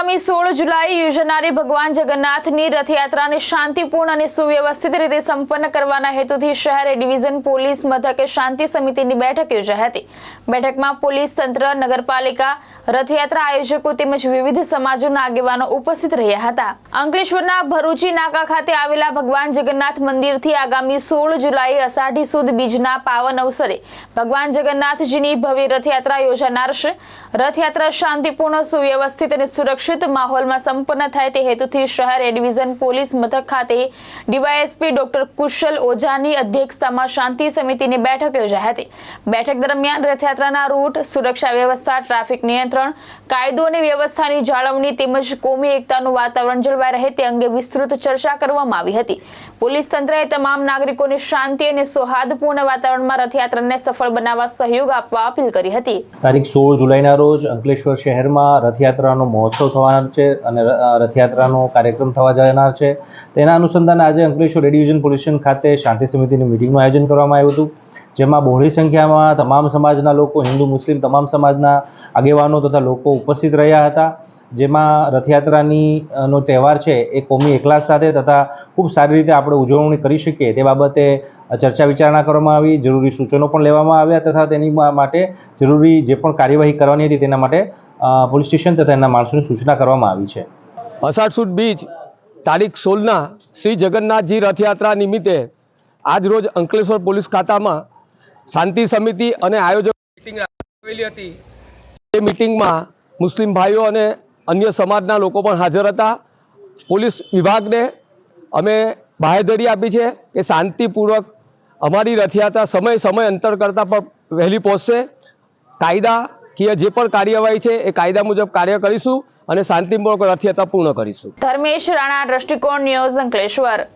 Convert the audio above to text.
આગામી 16 જુલાઈ યોજાનારી ભગવાન જગન્નાથની રથયાત્રાને શાંતિપૂર્ણ અને સુવ્યવસ્થિત રીતે સંપન્ન કરવાના હેતુથી શહેર ડિવિઝન પોલીસ મથકે શાંતિ સમિતિની બેઠક યોજાઈ હતી। બેઠકમાં પોલીસ તંત્ર, નગરપાલિકા, રથયાત્રા આયોજકો તેમજ વિવિધ સમાજોના આગેવાનો ઉપસ્થિત રહ્યા હતા। અંકલેશ્વરના ભરૂચી નાકા ખાતે આવેલા ભગવાન જગન્નાથ મંદિરથી આગામી 16 જુલાઈ અષાઢી સુદ બીજના પાવન અવસરે ભગવાન જગન્નાથજીની ભવ્ય રથયાત્રા યોજાનાર છે। રથયાત્રા શાંતિપૂર્ણ, સુવ્યવસ્થિત અને સુરક્ષિત માહોલમાં સંપન્ન થાય તે હેતુથી શહેર એ ડિવિઝન પોલીસ મથક ખાતે ડીવાયએસપી ડોક્ટર કુશલ ઓઝાની અધ્યક્ષતામાં શાંતિ સમિતિની બેઠક યોજાઈ હતી। બેઠક દરમિયાન રથયાત્રાના રૂટ, સુરક્ષા વ્યવસ્થા, ટ્રાફિક નિયંત્રણ, કાયદો અને વ્યવસ્થાની જાળવણી તેમજ કોમી એકતાનું વાતાવરણ જળવાઈ રહે તે અંગે વિસ્તૃત ચર્ચા કરવામાં આવી હતી। પોલીસ તંત્રએ તમામ નાગરિકોને શાંતિ અને સૌહાર્દપૂર્ણ વાતાવરણમાં રથયાત્રાને સફળ બનાવવા સહયોગ આપવા અપીલ કરી હતી। તારીખ 16 જુલાઈના રોજ અંકલેશ્વર શહેરમાં રથયાત્રાનો મહોત્સવ થવાનો છે અને રથયાત્રાનો કાર્યક્રમ થવા જનાર છે। તેના અનુસંધાને આજે અંકલેશ્વર ડિવિઝન પોલીસ સ્ટેશન ખાતે શાંતિ સમિતિની મિટિંગનું આયોજન કરવામાં આવ્યું હતું, જેમાં બહોળી સંખ્યામાં તમામ સમાજના લોકો, હિન્દુ, મુસ્લિમ તમામ સમાજના આગેવાનો તથા લોકો ઉપસ્થિત રહ્યા હતા। જેમાં રથયાત્રાની નો તહેવાર છે એ કોમી એકલાસ સાથે તથા ખૂબ સારી રીતે આપણે ઉજવણી કરી શકીએ તે બાબતે ચર્ચા વિચારણા કરવામાં આવી, જરૂરી સૂચનો પણ લેવામાં આવ્યા તથા તેની માટે જરૂરી જે પણ કાર્યવાહી કરવાની હતી તેના માટે પોલીસ સ્ટેશન તથા એના માણસોની સૂચના કરવામાં આવી છે। અષાઢ સુદ બીજ તારીખ 16ના શ્રી જગન્નાથજી રથયાત્રા નિમિત્તે આજ રોજ અંકલેશ્વર પોલીસ ખાતામાં શાંતિ સમિતિ અને આયોજક મિટિંગ આવેલી હતી। તે મિટિંગમાં મુસ્લિમ ભાઈઓ અને અન્ય સમાજના લોકો પણ હાજર હતા। પોલીસ વિભાગને અમે બાંહેધરી આપી છે કે શાંતિપૂર્વક અમારી રથયાત્રા સમય અંતર કરતાં પણ વહેલી પહોંચશે। કાયદાકીય જે પણ કાર્યવાહી છે એ કાયદા મુજબ કાર્ય કરીશું અને શાંતિપૂર્વક રથયાત્રા પૂર્ણ કરીશું। ધર્મેશ રાણા, દ્રષ્ટિકોણ ન્યૂઝ, અંકલેશ્વર।